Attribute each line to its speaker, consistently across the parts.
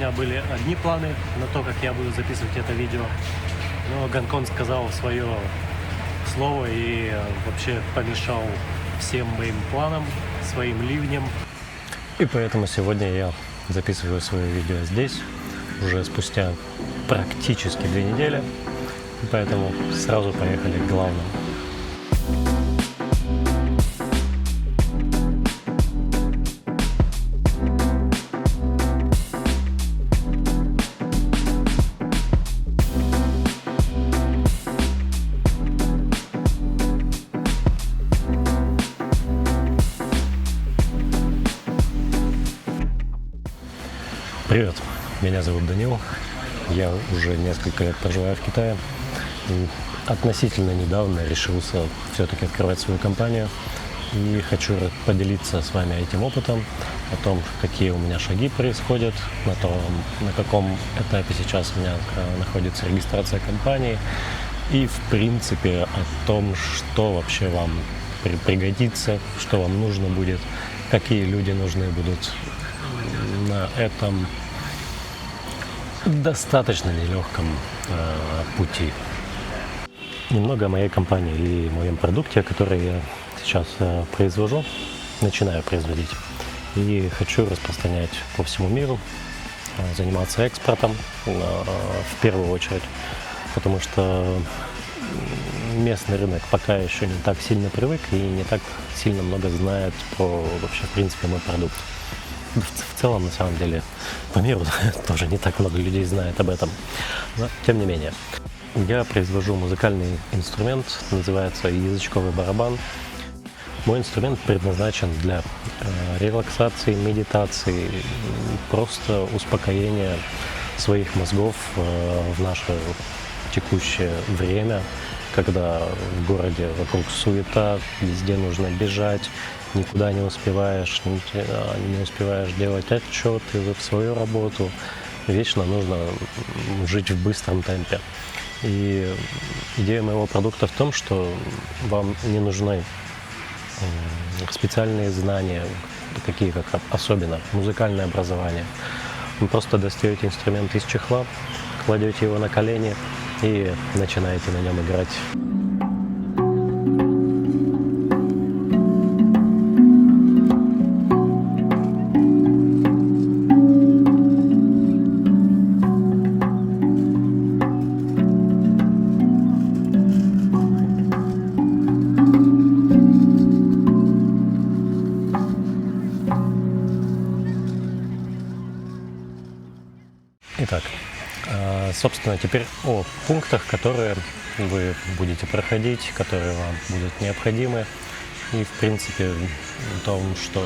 Speaker 1: меня были одни планы на то, как я буду записывать это видео. Но Гонконг сказал свое слово и вообще помешал всем моим планам, своим ливнем. И поэтому сегодня я записываю свое видео здесь, уже спустя практически 2 недели. Поэтому сразу поехали к главному. Привет, меня зовут Данил, я уже несколько лет проживаю в Китае и относительно недавно решился все-таки открывать свою компанию и хочу поделиться с вами этим опытом, о том, какие у меня шаги происходят, на каком этапе сейчас у меня находится регистрация компании и в принципе о том, что вообще вам пригодится, что вам нужно будет, какие люди нужны будут на этом достаточно нелегком пути. Немного о моей компании и моем продукте, который я сейчас начинаю производить и хочу распространять по всему миру, заниматься экспортом в первую очередь, потому что местный рынок пока еще не так сильно привык и не так сильно много знает про вообще в принципе мой продукт. В целом, на самом деле, по миру тоже не так много людей знает об этом. Но, тем не менее, я произвожу музыкальный инструмент, называется язычковый барабан. Мой инструмент предназначен для релаксации, медитации, просто успокоения своих мозгов в наше текущее время, когда в городе вокруг суета, везде нужно бежать, никуда не успеваешь делать отчеты в свою работу. Вечно нужно жить в быстром темпе. И идея моего продукта в том, что вам не нужны специальные знания, такие как особенно музыкальное образование. Вы просто достаете инструмент из чехла, кладете его на колени и начинаете на нем играть. Итак, собственно, теперь о пунктах, которые вы будете проходить, которые вам будут необходимы, и, в принципе, о том, что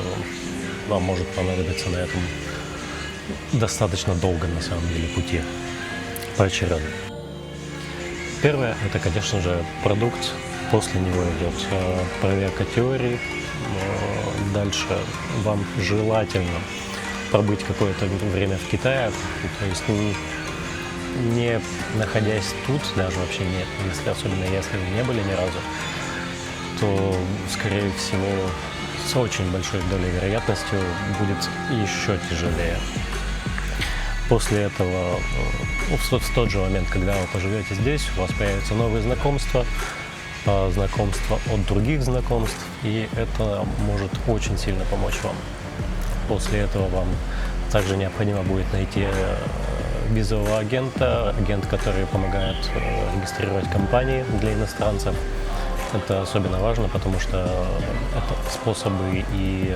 Speaker 1: вам может понадобиться на этом достаточно долго, на самом деле, пути поочередно. Первое – это, конечно же, продукт. После него идет проверка теории. Дальше вам желательно пробыть какое-то время в Китае, то есть не находясь тут, даже вообще особенно если вы не были ни разу, то, скорее всего, с очень большой долей вероятностью будет еще тяжелее. После этого, в тот же момент, когда вы поживете здесь, у вас появятся новые знакомства от других знакомств, и это может очень сильно помочь вам. После этого вам также необходимо будет найти визового агента, который помогает регистрировать компании для иностранцев. Это особенно важно, потому что это способы и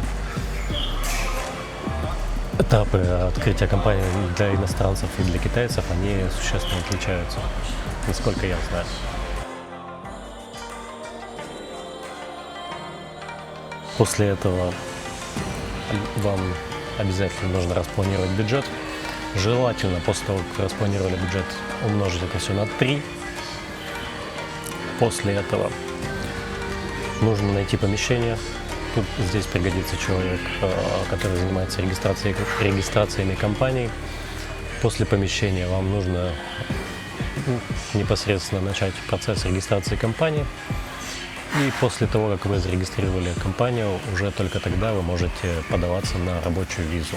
Speaker 1: этапы открытия компании для иностранцев и для китайцев, они существенно отличаются, насколько я знаю. После этого вам обязательно нужно распланировать бюджет. Желательно после того, как вы распланировали бюджет, умножить это все на 3. После этого нужно найти помещение. Здесь пригодится человек, который занимается регистрациями компаний. После помещения вам нужно непосредственно начать процесс регистрации компании. И после того, как вы зарегистрировали компанию, уже только тогда вы можете подаваться на рабочую визу.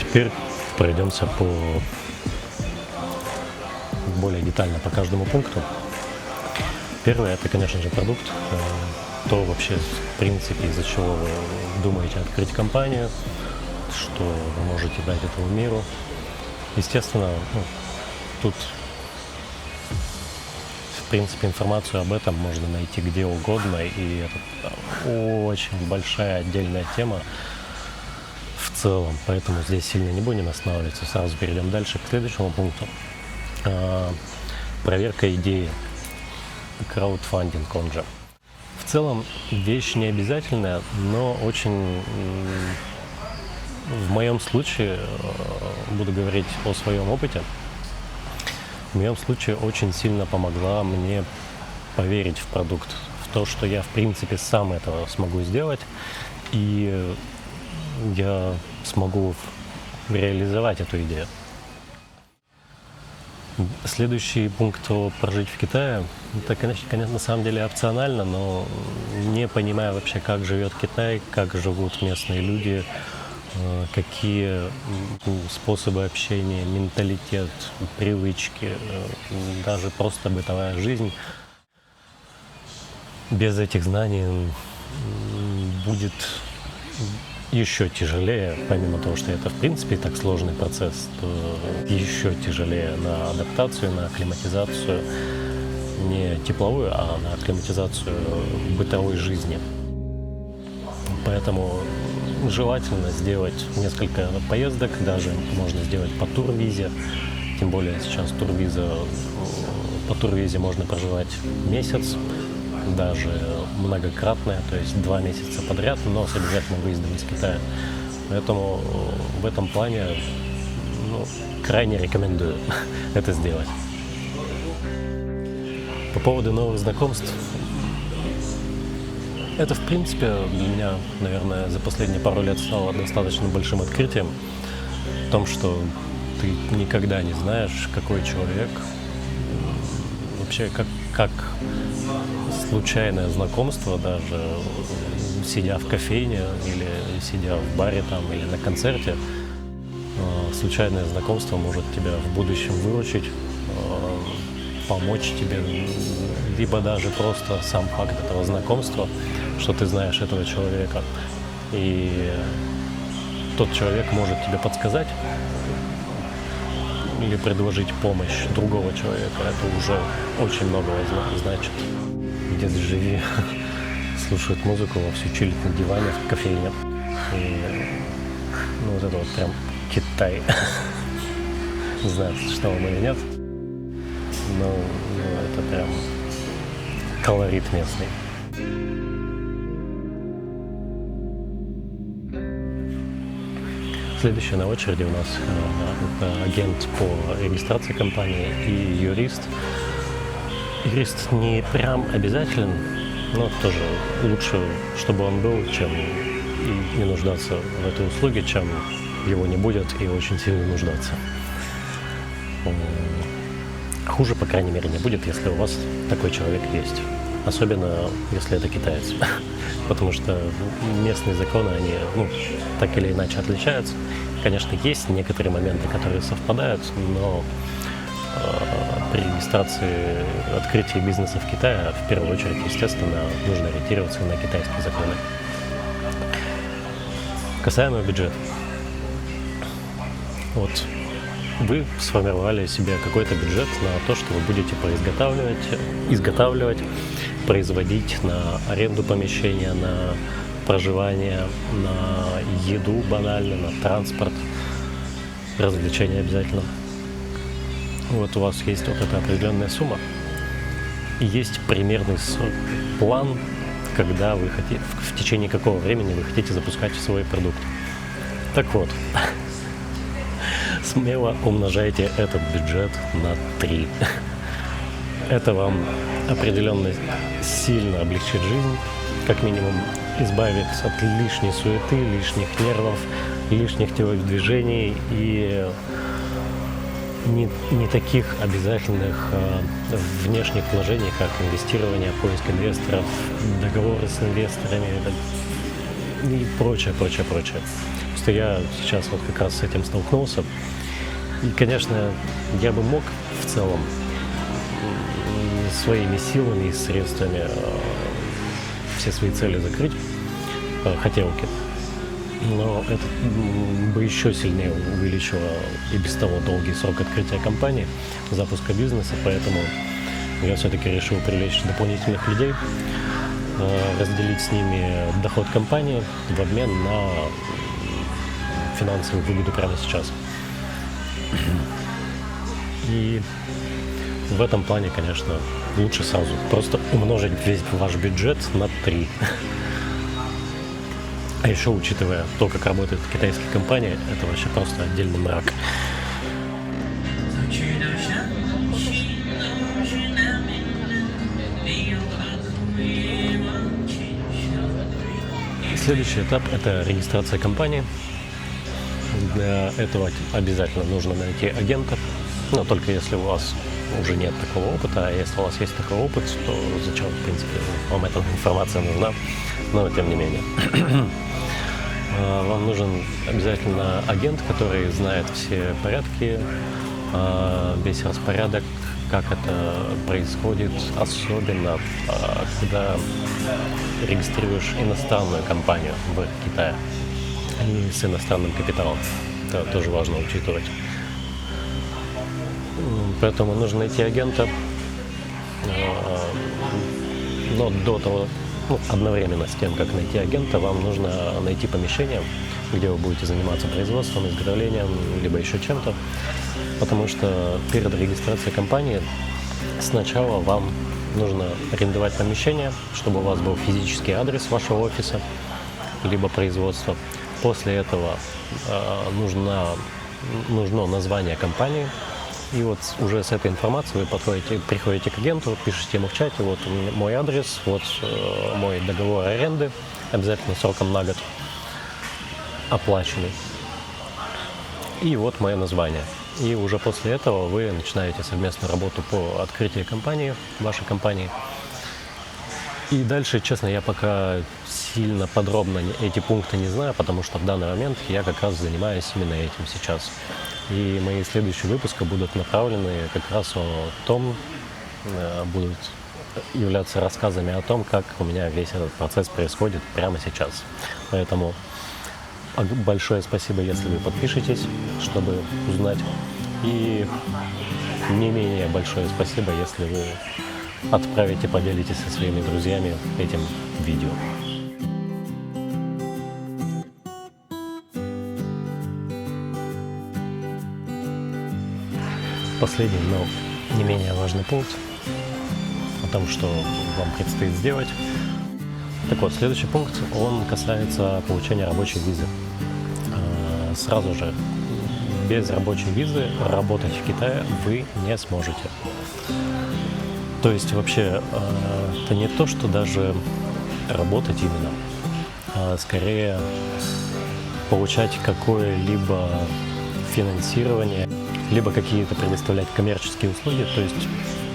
Speaker 1: Теперь пройдемся более детально по каждому пункту. Первое — это, конечно же, продукт. То вообще, в принципе, из-за чего вы думаете открыть компанию, что вы можете дать этому миру. Естественно, тут, в принципе, информацию об этом можно найти где угодно, и это очень большая отдельная тема в целом, поэтому здесь сильно не будем останавливаться, сразу перейдем дальше к следующему пункту. Проверка идеи, краудфандинг он же. В целом вещь не обязательная, но очень, в моем случае, буду говорить о своем опыте, в моем случае очень сильно помогла мне поверить в продукт, в то, что я в принципе сам этого смогу сделать, и я смогу реализовать эту идею. Следующий пункт «Прожить в Китае». Это, конечно, на самом деле опционально, но не понимая вообще, как живет Китай, как живут местные люди, какие способы общения, менталитет, привычки, даже просто бытовая жизнь. Без этих знаний будет еще тяжелее, помимо того, что это в принципе так сложный процесс, то еще тяжелее на адаптацию, на акклиматизацию, не тепловую, а на акклиматизацию бытовой жизни. Поэтому желательно сделать несколько поездок, даже можно сделать по турвизе, тем более сейчас по турвизе можно проживать месяц, даже многократное, то есть 2 месяца подряд, но с обязательным выездом из Китая. Поэтому в этом плане крайне рекомендую это сделать. По поводу новых знакомств. Это, в принципе, для меня, наверное, за последние пару лет стало достаточно большим открытием в том, что ты никогда не знаешь, какой человек, вообще как случайное знакомство, даже сидя в кофейне или сидя в баре там, или на концерте, случайное знакомство может тебя в будущем выручить, помочь тебе, либо даже просто сам факт этого знакомства, что ты знаешь этого человека, и тот человек может тебе подсказать или предложить помощь другого человека. Это уже очень многое значит. Где-то живи, слушают музыку, вовсю чилит на диване в кофейне. И вот это вот прям Китай. Не знаю, что вам или нет, но это прям колорит местный. Следующий на очереди у нас агент по регистрации компании и юрист. Юрист не прям обязателен, но тоже лучше, чтобы он был, чем не нуждаться в этой услуге, чем его не будет и очень сильно нуждаться. Хуже, по крайней мере, не будет, если у вас такой человек есть. Особенно, если это китаец. Потому что местные законы, они так или иначе отличаются. Конечно, есть некоторые моменты, которые совпадают, но при регистрации открытия бизнеса в Китае, в первую очередь, естественно, нужно ориентироваться на китайские законы. Касаемо бюджета. Вот вы сформировали себе какой-то бюджет на то, что вы будете изготавливать, производить на аренду помещения, на проживание, на еду банально, на транспорт, развлечения обязательно. Вот у вас есть вот эта определенная сумма. И есть примерный план, когда вы хотите, в течение какого времени вы хотите запускать свой продукт. Так вот, смело умножайте этот бюджет на 3. Это вам определенно сильно облегчит жизнь, как минимум избавит от лишней суеты, лишних нервов, лишних телодвижений и не таких обязательных внешних вложений, как инвестирование, поиск инвесторов, договоры с инвесторами и прочее. Просто я сейчас вот как раз с этим столкнулся. И, конечно, я бы мог в целом своими силами и средствами все свои цели закрыть, хотелки. Но это бы еще сильнее увеличило и без того долгий срок открытия компании, запуска бизнеса, поэтому я все-таки решил привлечь дополнительных людей, разделить с ними доход компании в обмен на финансовую выгоду прямо сейчас. И в этом плане, конечно, лучше сразу просто умножить весь ваш бюджет на 3. А еще, учитывая то, как работают китайские компании, это вообще просто отдельный мрак. Следующий этап – это регистрация компании. Для этого обязательно нужно найти агента, но только если у вас уже нет такого опыта, а если у вас есть такой опыт, то зачем, в принципе, вам эта информация нужна, но тем не менее. Вам нужен обязательно агент, который знает все порядки, весь распорядок, как это происходит, особенно когда регистрируешь иностранную компанию в Китае и с иностранным капиталом. Это тоже важно учитывать. Поэтому нужно найти агента, но до того, одновременно с тем, как найти агента, вам нужно найти помещение, где вы будете заниматься производством, изготовлением, либо еще чем-то. Потому что перед регистрацией компании сначала вам нужно арендовать помещение, чтобы у вас был физический адрес вашего офиса, либо производства. После этого нужно название компании. И вот уже с этой информацией вы приходите к агенту, пишете ему в чате: вот мой адрес, вот мой договор аренды, обязательно сроком на год оплаченный. И вот мое название. И уже после этого вы начинаете совместную работу по открытию компании, вашей компании. И дальше, честно, я пока сильно подробно эти пункты не знаю, потому что в данный момент я как раз занимаюсь именно этим сейчас. И мои следующие выпуски будут направлены как раз о том, будут являться рассказами о том, как у меня весь этот процесс происходит прямо сейчас. Поэтому большое спасибо, если вы подпишетесь, чтобы узнать. И не менее большое спасибо, если вы отправите, поделитесь со своими друзьями этим видео. Последний, но не менее важный пункт о том, что вам предстоит сделать. Так вот, следующий пункт, он касается получения рабочей визы. Сразу же, без рабочей визы работать в Китае вы не сможете. То есть вообще это не то, что даже работать именно, а скорее получать какое-либо финансирование, либо какие-то предоставлять коммерческие услуги. То есть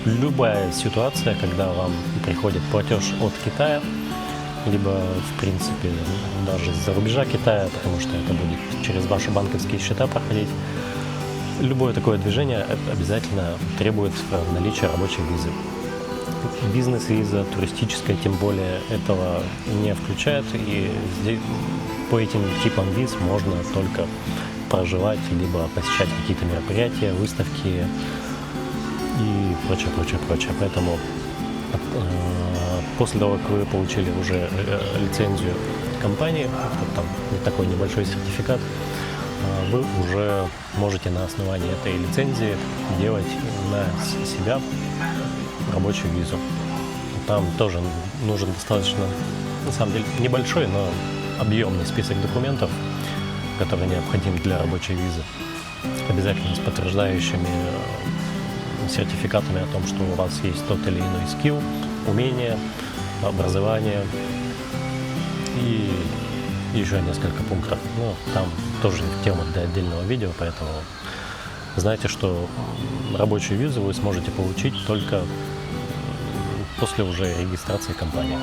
Speaker 1: любая ситуация, когда вам приходит платеж от Китая, либо, в принципе, даже из-за рубежа Китая, потому что это будет через ваши банковские счета проходить, любое такое движение обязательно требует наличия рабочей визы. Бизнес-виза, туристическая, тем более, этого не включает, и здесь по этим типам виз можно только проживать, либо посещать какие-то мероприятия, выставки и прочее. Поэтому после того, как вы получили уже лицензию компании, там такой небольшой сертификат, вы уже можете на основании этой лицензии делать на себя рабочую визу. Там тоже нужен достаточно, на самом деле, небольшой, но объемный список документов, который необходим для рабочей визы. Обязательно с подтверждающими сертификатами о том, что у вас есть тот или иной скилл, умение, образование и еще несколько пунктов. Но там тоже тема для отдельного видео, поэтому знайте, что рабочую визу вы сможете получить только после уже регистрации компании.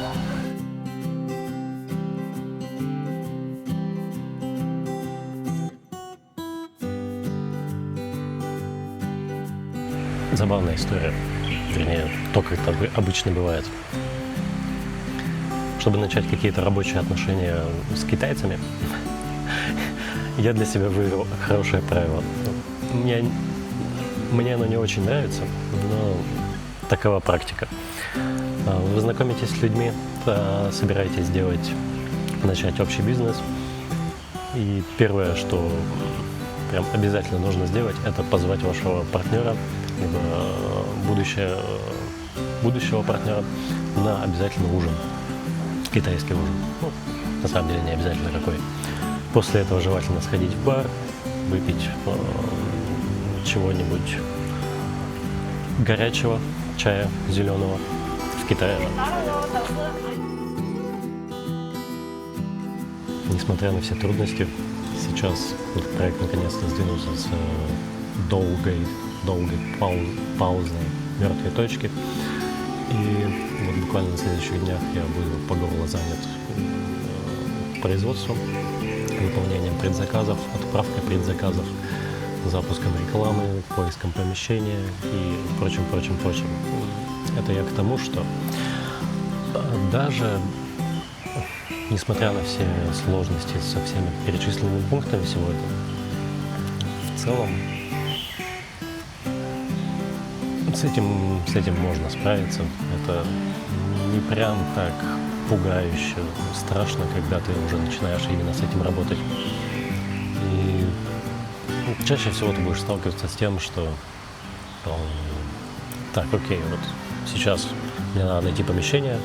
Speaker 1: забавная история. Вернее, то, как это обычно бывает. Чтобы начать какие-то рабочие отношения с китайцами, я для себя вывел хорошее правило. Мне оно не очень нравится, но такова практика. Вы знакомитесь с людьми, собираетесь начать общий бизнес. И первое, что прям обязательно нужно сделать, это позвать вашего партнера, либо будущего партнера на обязательный ужин. Китайский ужин. Ну, на самом деле не обязательно какой. После этого желательно сходить в бар, выпить чего-нибудь горячего, чая зеленого в Китае. Несмотря на все трудности, сейчас проект наконец-то сдвинулся с долгой паузной мертвой точки. И вот буквально на следующих днях я буду по горло занят производством, выполнением предзаказов, отправкой предзаказов, запуском рекламы, поиском помещения и прочим. Это я к тому, что даже несмотря на все сложности со всеми перечисленными пунктами сегодня, в целом с этим можно справиться. Это не прям так пугающе, страшно, когда ты уже начинаешь именно с этим работать. И чаще всего ты будешь сталкиваться с тем, что так, окей, вот сейчас мне надо найти помещение,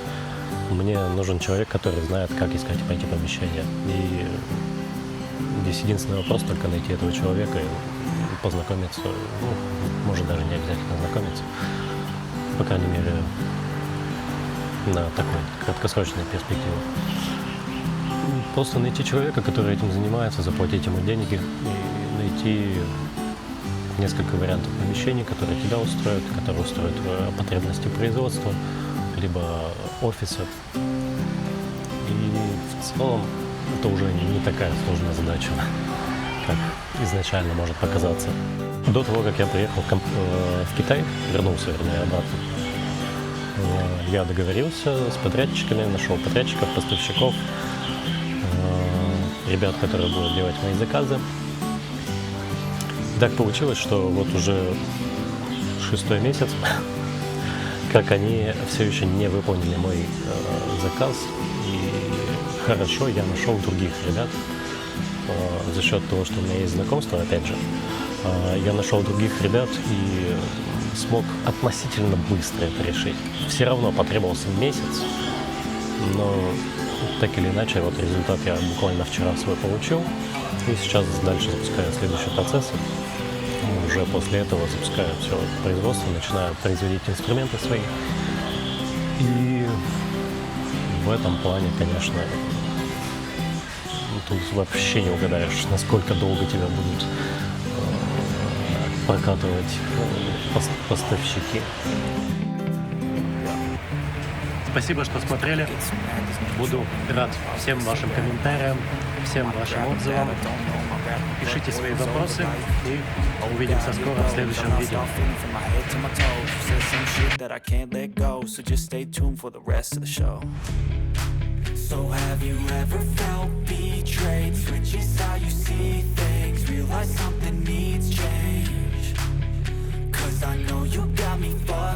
Speaker 1: мне нужен человек, который знает, как искать и найти помещение. И здесь единственный вопрос только найти этого человека и познакомиться, может даже не обязательно знакомиться, по крайней мере, на такой краткосрочной перспективе. Просто найти человека, который этим занимается, заплатить ему деньги и найти несколько вариантов помещений, которые тебя устроят, которые устроят потребности производства, либо офиса. И в целом это уже не такая сложная задача, как изначально может показаться. До того, как я приехал в Китай, вернулся, вернее, обратно, я договорился с подрядчиками, нашел подрядчиков, поставщиков, ребят, которые будут делать мои заказы. Так получилось, что вот уже 6-й месяц, как они все еще не выполнили мой заказ. И хорошо, я нашел других ребят за счет того, что у меня есть знакомство, опять же. Я нашел других ребят и смог относительно быстро это решить. Все равно потребовался месяц, но так или иначе, вот результат я буквально вчера свой получил. И сейчас дальше запускаю следующий процесс. Уже после этого запускаю все производство, начинаю производить инструменты свои. И в этом плане, конечно, тут вообще не угадаешь, насколько долго тебя будут прокатывать поставщики. Спасибо, что смотрели. Буду рад всем вашим комментариям, всем вашим отзывам. Пишите свои вопросы и увидимся скоро в следующем видео. So have you ever felt betrayed? Switches how you see things. Realize something needs change. 'Cause I know you got me fucked